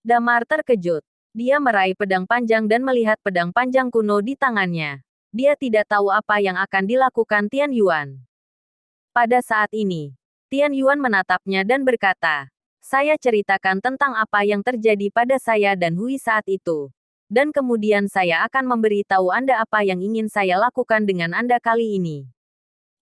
Damar terkejut. Dia meraih pedang panjang dan melihat pedang panjang kuno di tangannya. Dia tidak tahu apa yang akan dilakukan Tian Yuan. Pada saat ini, Tian Yuan menatapnya dan berkata, "Saya ceritakan tentang apa yang terjadi pada saya dan Hui saat itu. Dan kemudian saya akan memberitahu Anda apa yang ingin saya lakukan dengan Anda kali ini."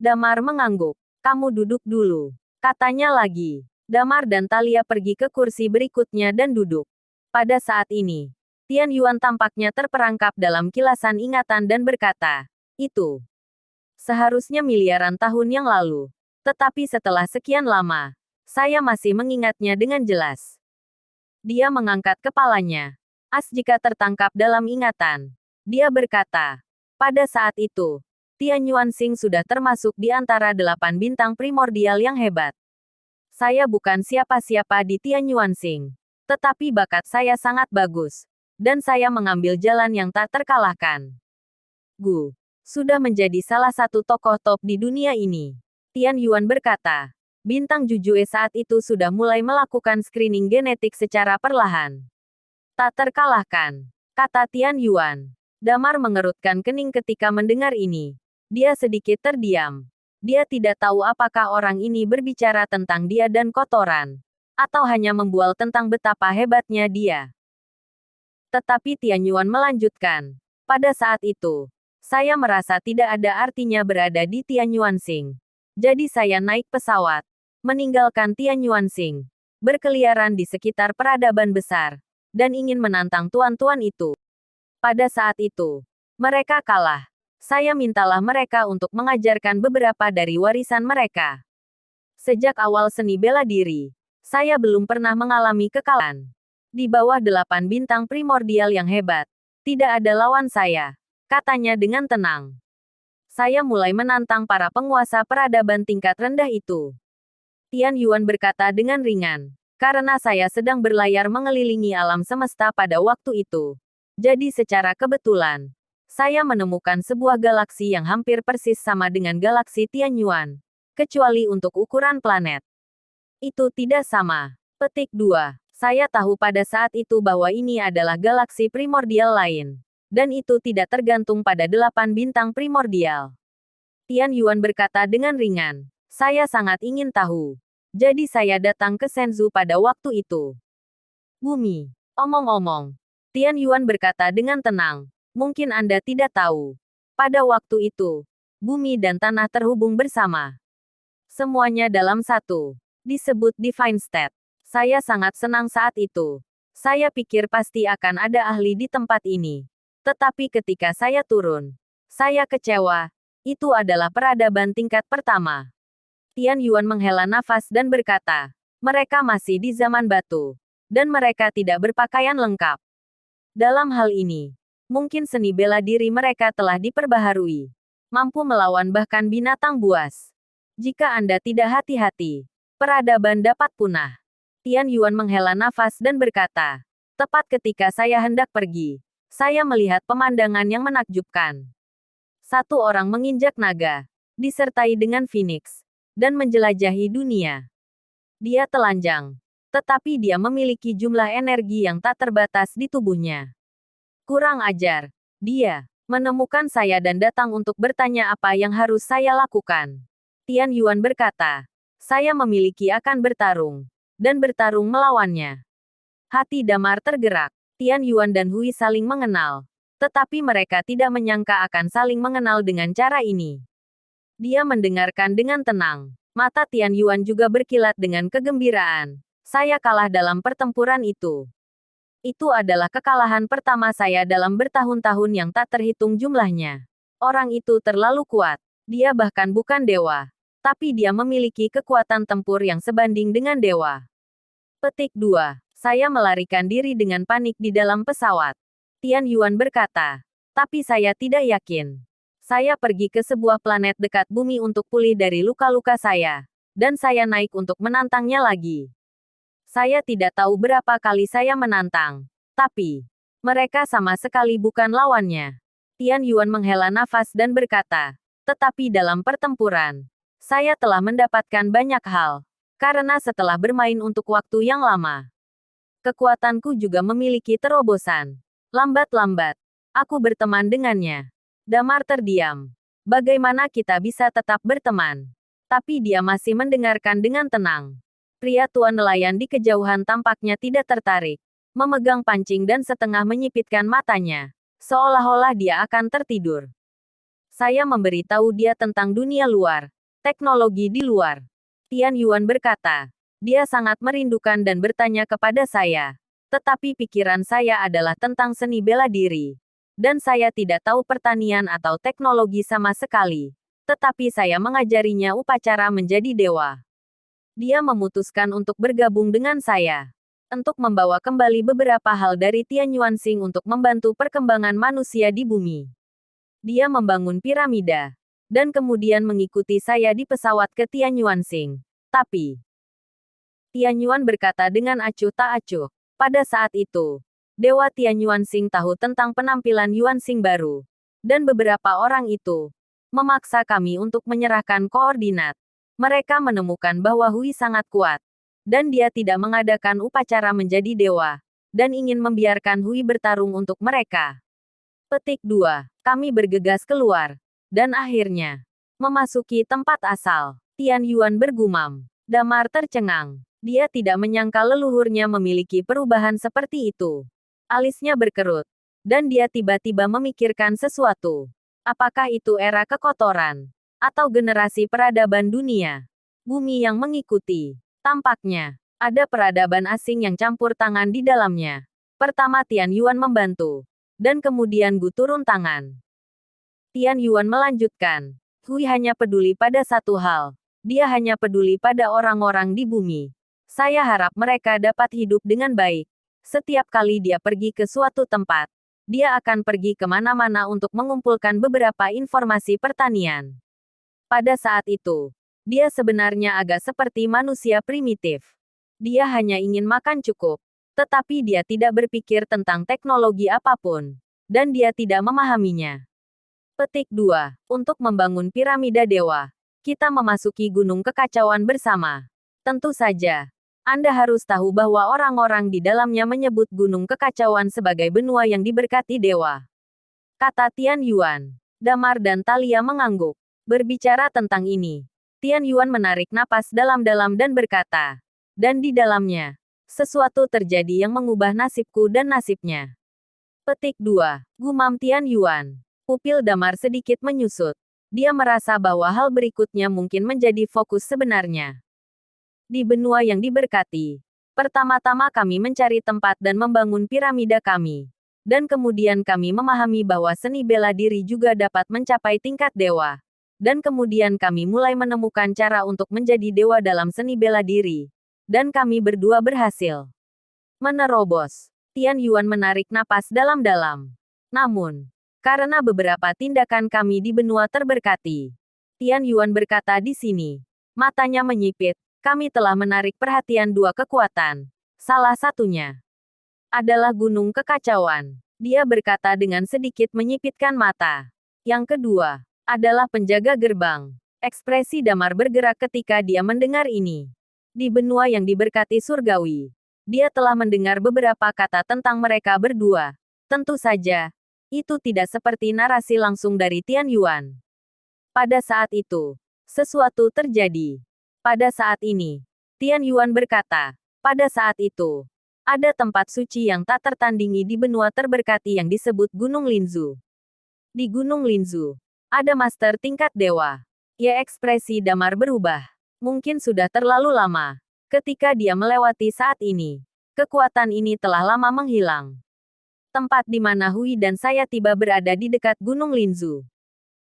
Damar mengangguk. "Kamu duduk dulu," katanya lagi. Damar dan Talia pergi ke kursi berikutnya dan duduk. Pada saat ini, Tian Yuan tampaknya terperangkap dalam kilasan ingatan dan berkata, "Itu seharusnya miliaran tahun yang lalu. Tetapi setelah sekian lama, saya masih mengingatnya dengan jelas." Dia mengangkat kepalanya. As jika tertangkap dalam ingatan. Dia berkata, "Pada saat itu, Tian Yuanxing sudah termasuk di antara 8 bintang primordial yang hebat. Saya bukan siapa-siapa di Tian Yuanxing. Tetapi bakat saya sangat bagus. Dan saya mengambil jalan yang tak terkalahkan. Gu sudah menjadi salah satu tokoh top di dunia ini." Tian Yuan berkata. Bintang Jujue saat itu sudah mulai melakukan screening genetik secara perlahan. "Tak terkalahkan," kata Tian Yuan. Damar mengerutkan kening ketika mendengar ini. Dia sedikit terdiam. Dia tidak tahu apakah orang ini berbicara tentang dia dan kotoran, atau hanya membual tentang betapa hebatnya dia. Tetapi Tian Yuan melanjutkan, "Pada saat itu, saya merasa tidak ada artinya berada di Tian Yuanxing. Jadi saya naik pesawat, meninggalkan Tian Yuanxing, berkeliaran di sekitar peradaban besar, dan ingin menantang tuan-tuan itu. Pada saat itu, mereka kalah. Saya mintalah mereka untuk mengajarkan beberapa dari warisan mereka. Sejak awal seni bela diri, saya belum pernah mengalami kekalahan. Di bawah 8 bintang primordial yang hebat, tidak ada lawan saya," katanya dengan tenang. "Saya mulai menantang para penguasa peradaban tingkat rendah itu." Tian Yuan berkata dengan ringan, "Karena saya sedang berlayar mengelilingi alam semesta pada waktu itu. Jadi secara kebetulan, saya menemukan sebuah galaksi yang hampir persis sama dengan galaksi Tian Yuan. Kecuali untuk ukuran planet. Itu tidak sama." Petik 2. Saya tahu pada saat itu bahwa ini adalah galaksi primordial lain. Dan itu tidak tergantung pada 8 bintang primordial. Tian Yuan berkata dengan ringan, "Saya sangat ingin tahu. Jadi saya datang ke Shenzhou pada waktu itu." Bumi. Omong-omong, Tian Yuan berkata dengan tenang, "Mungkin Anda tidak tahu. Pada waktu itu, bumi dan tanah terhubung bersama. Semuanya dalam satu. Disebut Divine State. Saya sangat senang saat itu. Saya pikir pasti akan ada ahli di tempat ini. Tetapi ketika saya turun, saya kecewa. Itu adalah peradaban tingkat pertama." Tian Yuan menghela nafas dan berkata, "Mereka masih di zaman batu. Dan mereka tidak berpakaian lengkap. Dalam hal ini, mungkin seni bela diri mereka telah diperbaharui. Mampu melawan bahkan binatang buas. Jika Anda tidak hati-hati, peradaban dapat punah." Tian Yuan menghela nafas dan berkata, "Tepat ketika saya hendak pergi, saya melihat pemandangan yang menakjubkan. Satu orang menginjak naga, disertai dengan Phoenix, dan menjelajahi dunia. Dia telanjang. Tetapi dia memiliki jumlah energi yang tak terbatas di tubuhnya. Kurang ajar. Dia menemukan saya dan datang untuk bertanya apa yang harus saya lakukan." Tian Yuan berkata, "Saya memiliki akan bertarung. Dan bertarung melawannya." Hati Damar tergerak. Tian Yuan dan Hui saling mengenal. Tetapi mereka tidak menyangka akan saling mengenal dengan cara ini. Dia mendengarkan dengan tenang. Mata Tian Yuan juga berkilat dengan kegembiraan. "Saya kalah dalam pertempuran itu. Itu adalah kekalahan pertama saya dalam bertahun-tahun yang tak terhitung jumlahnya. Orang itu terlalu kuat. Dia bahkan bukan dewa. Tapi dia memiliki kekuatan tempur yang sebanding dengan dewa." Petik 2. Saya melarikan diri dengan panik di dalam pesawat. Tian Yuan berkata, "Tapi saya tidak yakin. Saya pergi ke sebuah planet dekat bumi untuk pulih dari luka-luka saya. Dan saya naik untuk menantangnya lagi. Saya tidak tahu berapa kali saya menantang. Tapi, mereka sama sekali bukan lawannya." Tian Yuan menghela nafas dan berkata, "Tetapi dalam pertempuran, saya telah mendapatkan banyak hal. Karena setelah bermain untuk waktu yang lama, Kekuatanku juga memiliki terobosan. Lambat-lambat, aku berteman dengannya. Damar terdiam. Bagaimana kita bisa tetap berteman? Tapi dia masih mendengarkan dengan tenang. Pria tua nelayan di kejauhan tampaknya tidak tertarik. Memegang pancing dan setengah menyipitkan matanya. Seolah-olah dia akan tertidur. Saya memberitahu dia tentang dunia luar. Teknologi di luar. Tian Yuan berkata. Dia sangat merindukan dan bertanya kepada saya. Tetapi pikiran saya adalah tentang seni bela diri. Dan saya tidak tahu pertanian atau teknologi sama sekali. Tetapi saya mengajarinya upacara menjadi dewa. Dia memutuskan untuk bergabung dengan saya. Untuk membawa kembali beberapa hal dari Tian Yuanxing untuk membantu perkembangan manusia di bumi. Dia membangun piramida. Dan kemudian mengikuti saya di pesawat ke Tian Yuanxing. Tapi Tian Yuan berkata dengan acuh tak acuh. Pada saat itu, Dewa Tian Yuanxing tahu tentang penampilan Yuanxing baru. Dan beberapa orang itu memaksa kami untuk menyerahkan koordinat. Mereka menemukan bahwa Hui sangat kuat. Dan dia tidak mengadakan upacara menjadi dewa. Dan ingin membiarkan Hui bertarung untuk mereka. Petik 2. Kami bergegas keluar. Dan akhirnya memasuki tempat asal. Tian Yuan bergumam. Damar tercengang. Dia tidak menyangka leluhurnya memiliki perubahan seperti itu. Alisnya berkerut. Dan dia tiba-tiba memikirkan sesuatu. Apakah itu era kekotoran? Atau generasi peradaban dunia? Bumi yang mengikuti. Tampaknya, ada peradaban asing yang campur tangan di dalamnya. Pertama Tian Yuan membantu. Dan kemudian Gu turun tangan. Tian Yuan melanjutkan. Hui hanya peduli pada satu hal. Dia hanya peduli pada orang-orang di bumi. Saya harap mereka dapat hidup dengan baik. Setiap kali dia pergi ke suatu tempat, dia akan pergi kemana-mana untuk mengumpulkan beberapa informasi pertanian. Pada saat itu, dia sebenarnya agak seperti manusia primitif. Dia hanya ingin makan cukup, tetapi dia tidak berpikir tentang teknologi apapun, dan dia tidak memahaminya. Petik 2. Untuk membangun piramida dewa, kita memasuki gunung kekacauan bersama. Tentu saja, Anda harus tahu bahwa orang-orang di dalamnya menyebut gunung kekacauan sebagai benua yang diberkati dewa. Kata Tian Yuan. Damar dan Talia mengangguk. Berbicara tentang ini, Tian Yuan menarik napas dalam-dalam dan berkata, dan di dalamnya, sesuatu terjadi yang mengubah nasibku dan nasibnya. Petik 2. Gumam Tian Yuan. Pupil Damar sedikit menyusut. Dia merasa bahwa hal berikutnya mungkin menjadi fokus sebenarnya. Di benua yang diberkati, pertama-tama kami mencari tempat dan membangun piramida kami. Dan kemudian kami memahami bahwa seni bela diri juga dapat mencapai tingkat dewa. Dan kemudian kami mulai menemukan cara untuk menjadi dewa dalam seni bela diri. Dan kami berdua berhasil menerobos. Tian Yuan menarik napas dalam-dalam. Namun, karena beberapa tindakan kami di benua terberkati, Tian Yuan berkata di sini, matanya menyipit. Kami telah menarik perhatian dua kekuatan. Salah satunya adalah gunung kekacauan. Dia berkata dengan sedikit menyipitkan mata. Yang kedua adalah penjaga gerbang. Ekspresi Damar bergerak ketika dia mendengar ini. Di benua yang diberkati surgawi, dia telah mendengar beberapa kata tentang mereka berdua. Tentu saja, itu tidak seperti narasi langsung dari Tian Yuan. Pada saat itu, sesuatu terjadi. Pada saat ini, Tian Yuan berkata, pada saat itu, ada tempat suci yang tak tertandingi di benua terberkati yang disebut Gunung Linzu. Di Gunung Linzu, ada master tingkat dewa. Ya, ekspresi Damar berubah. Mungkin sudah terlalu lama. Ketika dia melewati saat ini, kekuatan ini telah lama menghilang. Tempat di mana Hui dan saya tiba berada di dekat Gunung Linzu.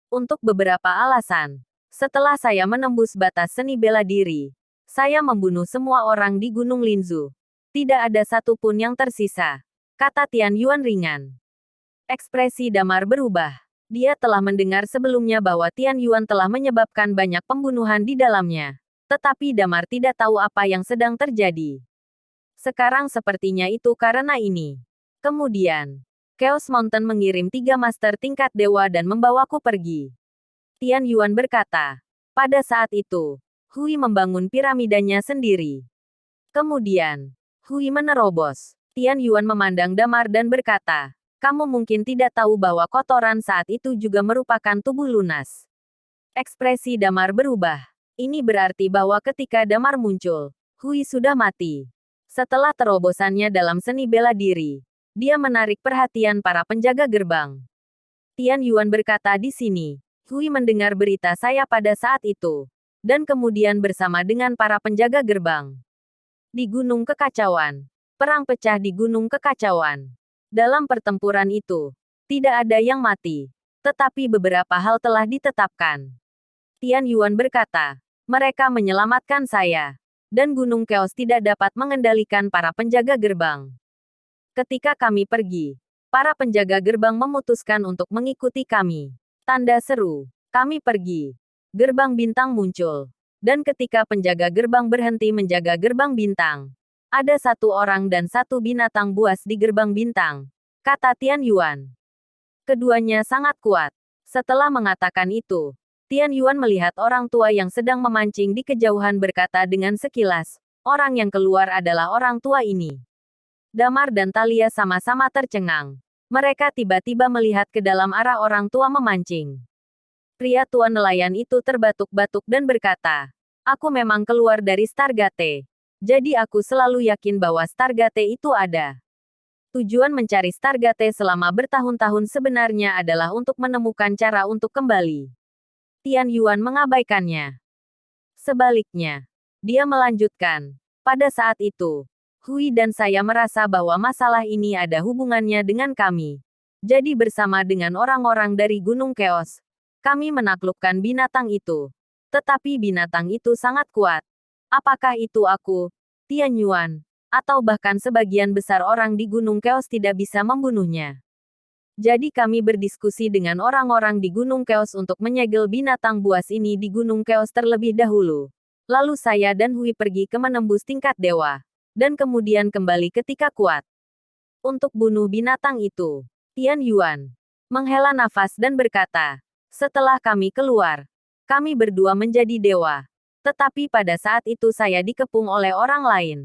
Untuk beberapa alasan. Setelah saya menembus batas seni bela diri, saya membunuh semua orang di Gunung Linzu. Tidak ada satupun yang tersisa. Kata Tian Yuan ringan. Ekspresi Damar berubah. Dia telah mendengar sebelumnya bahwa Tian Yuan telah menyebabkan banyak pembunuhan di dalamnya. Tetapi Damar tidak tahu apa yang sedang terjadi. Sekarang sepertinya itu karena ini. Kemudian, Chaos Mountain mengirim 3 master tingkat dewa dan membawaku pergi. Tian Yuan berkata. Pada saat itu, Hui membangun piramidanya sendiri. Kemudian, Hui menerobos. Tian Yuan memandang Damar dan berkata, kamu mungkin tidak tahu bahwa kotoran saat itu juga merupakan tubuh lunas. Ekspresi Damar berubah. Ini berarti bahwa ketika Damar muncul, Hui sudah mati. Setelah terobosannya dalam seni bela diri, dia menarik perhatian para penjaga gerbang. Tian Yuan berkata di sini, Hui mendengar berita saya pada saat itu, dan kemudian bersama dengan para penjaga gerbang. Di Gunung Kekacauan. Perang pecah di Gunung Kekacauan. Dalam pertempuran itu, tidak ada yang mati, tetapi beberapa hal telah ditetapkan. Tian Yuan berkata, mereka menyelamatkan saya, dan Gunung Chaos tidak dapat mengendalikan para penjaga gerbang. Ketika kami pergi, para penjaga gerbang memutuskan untuk mengikuti kami. Tanda seru, kami pergi. Gerbang bintang muncul. Dan ketika penjaga gerbang berhenti menjaga gerbang bintang, ada satu orang dan satu binatang buas di gerbang bintang, kata Tian Yuan. Keduanya sangat kuat. Setelah mengatakan itu, Tian Yuan melihat orang tua yang sedang memancing di kejauhan berkata dengan sekilas, orang yang keluar adalah orang tua ini. Damar dan Thalia sama-sama tercengang. Mereka tiba-tiba melihat ke dalam arah orang tua memancing. Pria tua nelayan itu terbatuk-batuk dan berkata, aku memang keluar dari Stargate. Jadi aku selalu yakin bahwa Stargate itu ada. Tujuan mencari Stargate selama bertahun-tahun sebenarnya adalah untuk menemukan cara untuk kembali. Tian Yuan mengabaikannya. Sebaliknya, dia melanjutkan, pada saat itu, Hui dan saya merasa bahwa masalah ini ada hubungannya dengan kami. Jadi bersama dengan orang-orang dari Gunung Chaos, kami menaklukkan binatang itu. Tetapi binatang itu sangat kuat. Apakah itu aku, Tian Yuan, atau bahkan sebagian besar orang di Gunung Chaos tidak bisa membunuhnya? Jadi kami berdiskusi dengan orang-orang di Gunung Chaos untuk menyegel binatang buas ini di Gunung Chaos terlebih dahulu. Lalu saya dan Hui pergi ke menembus tingkat dewa. Dan kemudian kembali ketika kuat. Untuk bunuh binatang itu, Tian Yuan menghela nafas dan berkata, setelah kami keluar, kami berdua menjadi dewa. Tetapi pada saat itu saya dikepung oleh orang lain.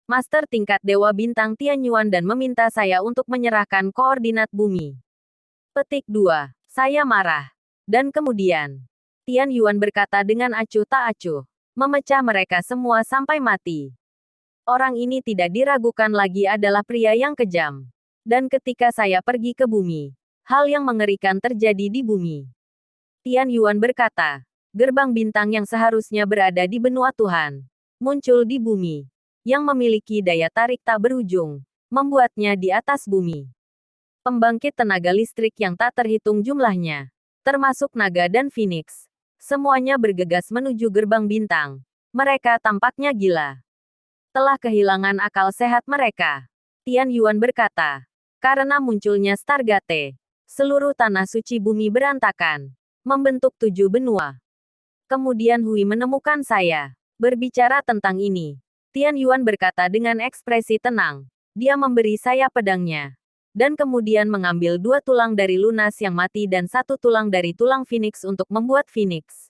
Master tingkat Dewa Bintang Tian Yuan dan meminta saya untuk menyerahkan koordinat bumi. Petik 2. Saya marah. Dan kemudian, Tian Yuan berkata dengan acuh tak acuh, memecah mereka semua sampai mati. Orang ini tidak diragukan lagi adalah pria yang kejam. Dan ketika saya pergi ke bumi, hal yang mengerikan terjadi di bumi. Tian Yuan berkata, gerbang bintang yang seharusnya berada di benua Tuhan, muncul di bumi, yang memiliki daya tarik tak berujung, membuatnya di atas bumi. Pembangkit tenaga listrik yang tak terhitung jumlahnya, termasuk naga dan phoenix, semuanya bergegas menuju gerbang bintang. Mereka tampaknya gila. Telah kehilangan akal sehat mereka. Tian Yuan berkata, karena munculnya Stargate, seluruh tanah suci bumi berantakan, membentuk 7 benua. Kemudian Hui menemukan saya. Berbicara tentang ini, Tian Yuan berkata dengan ekspresi tenang. Dia memberi saya pedangnya. Dan kemudian mengambil 2 tulang dari lunas yang mati dan 1 tulang dari tulang Phoenix untuk membuat Phoenix.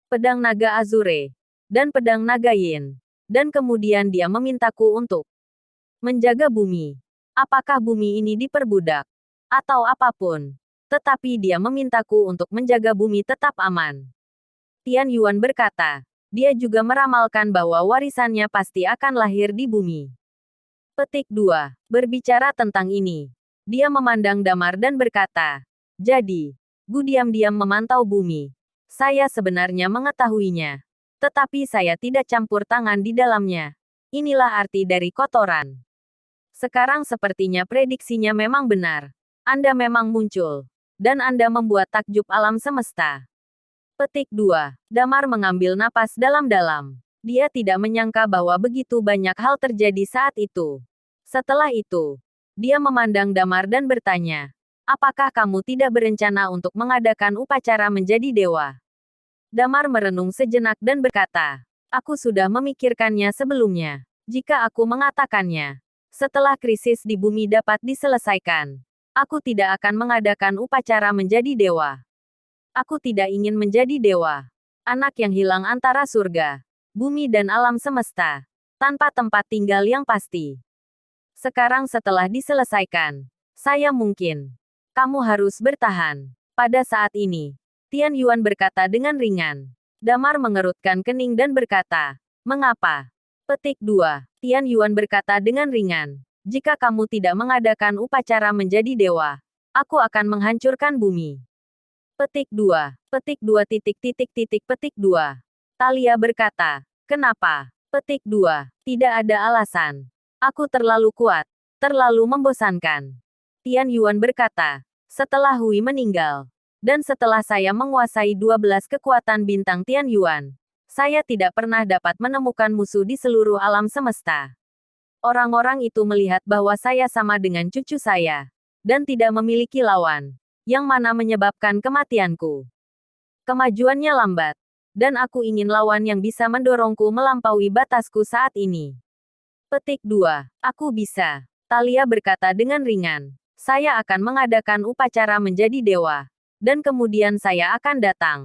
Pedang naga Azure. Dan pedang naga Yin. Dan kemudian dia memintaku untuk menjaga bumi. Apakah bumi ini diperbudak? Atau apapun. Tetapi dia memintaku untuk menjaga bumi tetap aman. Tian Yuan berkata, dia juga meramalkan bahwa warisannya pasti akan lahir di bumi. Petik 2. Berbicara tentang ini, dia memandang Damar dan berkata, jadi, Gu diam-diam memantau bumi. Saya sebenarnya mengetahuinya. Tetapi saya tidak campur tangan di dalamnya. Inilah arti dari kotoran. Sekarang sepertinya prediksinya memang benar. Anda memang muncul. Dan Anda membuat takjub alam semesta. Petik 2. Damar mengambil napas dalam-dalam. Dia tidak menyangka bahwa begitu banyak hal terjadi saat itu. Setelah itu, dia memandang Damar dan bertanya, apakah kamu tidak berencana untuk mengadakan upacara menjadi dewa? Damar merenung sejenak dan berkata, aku sudah memikirkannya sebelumnya. Jika aku mengatakannya, setelah krisis di bumi dapat diselesaikan, aku tidak akan mengadakan upacara menjadi dewa. Aku tidak ingin menjadi dewa. Anak yang hilang antara surga, bumi dan alam semesta. Tanpa tempat tinggal yang pasti. Sekarang setelah diselesaikan, saya mungkin. Kamu harus bertahan. Pada saat ini, Tian Yuan berkata dengan ringan. Damar mengerutkan kening dan berkata, "Mengapa?" Petik 2. Tian Yuan berkata dengan ringan. Jika kamu tidak mengadakan upacara menjadi dewa, aku akan menghancurkan bumi. Petik 2. Petik 2 titik titik titik petik 2. Talia berkata, "Kenapa?" Petik 2. Tidak ada alasan. Aku terlalu kuat. Terlalu membosankan. Tian Yuan berkata, "Setelah Hui meninggal, dan setelah saya menguasai 12 kekuatan bintang Tian Yuan, saya tidak pernah dapat menemukan musuh di seluruh alam semesta. Orang-orang itu melihat bahwa saya sama dengan cucu saya, dan tidak memiliki lawan, yang mana menyebabkan kematianku. Kemajuannya lambat, dan aku ingin lawan yang bisa mendorongku melampaui batasku saat ini." Petik 2. Aku bisa. Talia berkata dengan ringan. Saya akan mengadakan upacara menjadi dewa. Dan kemudian saya akan datang.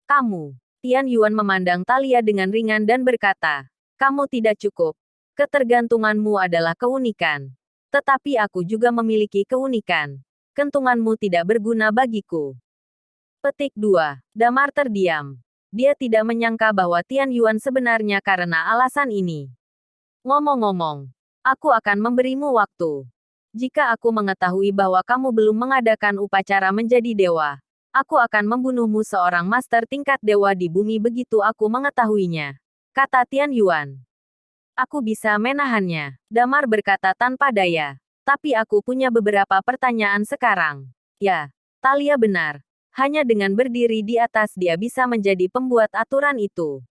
Kamu. Tian Yuan memandang Talia dengan ringan dan berkata, "Kamu tidak cukup. Ketergantunganmu adalah keunikan. Tetapi aku juga memiliki keunikan. Kentunganmu tidak berguna bagiku." Petik 2. Damar terdiam. Dia tidak menyangka bahwa Tian Yuan sebenarnya karena alasan ini. "Ngomong-ngomong, aku akan memberimu waktu. Jika aku mengetahui bahwa kamu belum mengadakan upacara menjadi dewa, aku akan membunuhmu seorang master tingkat dewa di bumi begitu aku mengetahuinya," kata Tian Yuan. "Aku bisa menahannya," Damar berkata tanpa daya. "Tapi aku punya beberapa pertanyaan sekarang." Ya, Talia benar. Hanya dengan berdiri di atas dia bisa menjadi pembuat aturan itu.